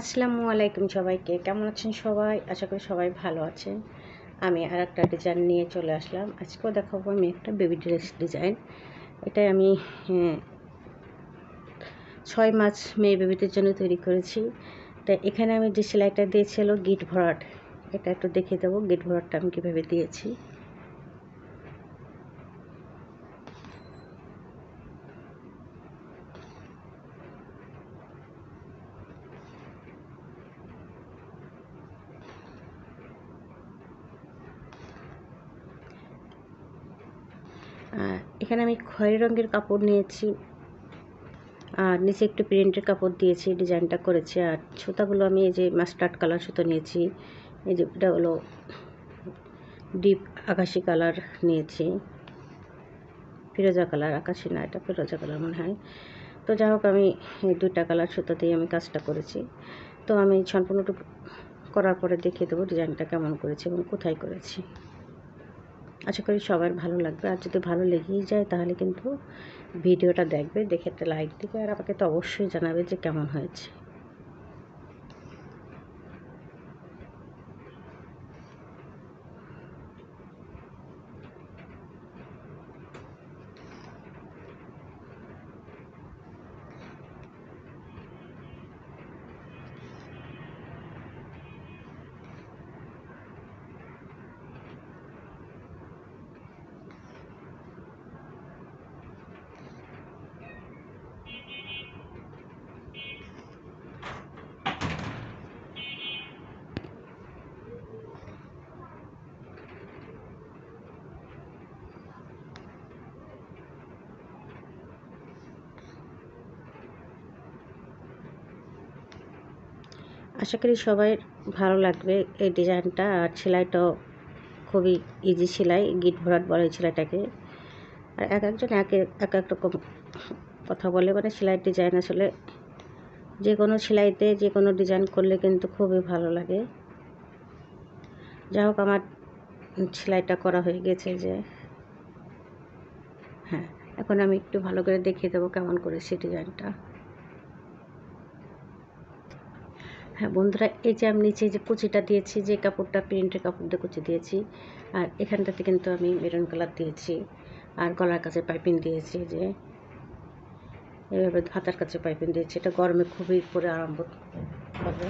আসসালামু আলাইকুম সবাইকে, কেমন আছেন সবাই? আশা করি সবাই ভালো আছেন। আমি আর একটা ডিজাইন নিয়ে চলে আসলাম। আজকেও দেখাবো আমি একটা বেবি ড্রেস ডিজাইন। এটাই আমি 6 মাস মেয়ে বেবিদের জন্য তৈরি করেছি। তাই এখানে আমি যে সেলাইটা দিয়েছি হলো গিট ভরাট। এটা একটু দেখিয়ে দেবো গিট ভরাটটা আমি কীভাবে দিয়েছি। এখানে আমি খয়েরি রঙের কাপড় নিয়েছি, আর নিচে একটু প্রিন্টের কাপড় দিয়েছি, ডিজাইনটা করেছি। আর সুতাগুলো আমি এই যে মাস্টার্ড কালার সুতো নিয়েছি, এই যে এটা হলো ডিপ আকাশি কালার নিয়েছি, ফিরোজা কালার, আকাশি না এটা ফিরোজা কালার মনে হয়। তো যাই হোক আমি এই দুইটা কালার সুতো দিয়ে আমি কাজটা করেছি। তো আমি সম্পূর্ণটুকু করার পরে দেখিয়ে দেবো ডিজাইনটা কেমন করেছি এবং কোথায় করেছি। আশা করি সবার ভালো লাগবে। আর যদি ভালো লেগেই যায় তাহলে কিন্তু ভিডিওটা দেখবে, দেখে একটা লাইক দিবে, আর আমাকে তো অবশ্যই জানাবে যে কেমন হয়েছে। আশা করি সবাই ভালো লাগবে এই ডিজাইনটা। আর সেলাইটাও খুবই ইজি সেলাই, গিট ভরাট বলে সেলাইটাকে। আর একজন এক এক রকম কথা বলে, মানে সেলাই ডিজাইন আসলে যে কোনো সেলাইতে যে কোনো ডিজাইন করলে কিন্তু খুবই ভালো লাগে। যাই হোক আমার সেলাইটা করা হয়ে গেছে যে, হ্যাঁ এখন আমি একটু ভালো করে দেখিয়ে দেবো কেমন করেছি ডিজাইনটা। হ্যাঁ বন্ধুরা, এই যে আমি নিচে যে কুচিটা দিয়েছি, যে কাপড়টা প্রিন্টের কাপড় দিয়ে কুচি দিয়েছি, আর এখানটাতে কিন্তু আমি মেরুন কালার দিয়েছি। আর গলার কাছে পাইপিং দিয়েছি, যে এভাবে হাতার কাছে পাইপিং দিয়েছি। এটা গরমে খুবই পরে আরাম হবে।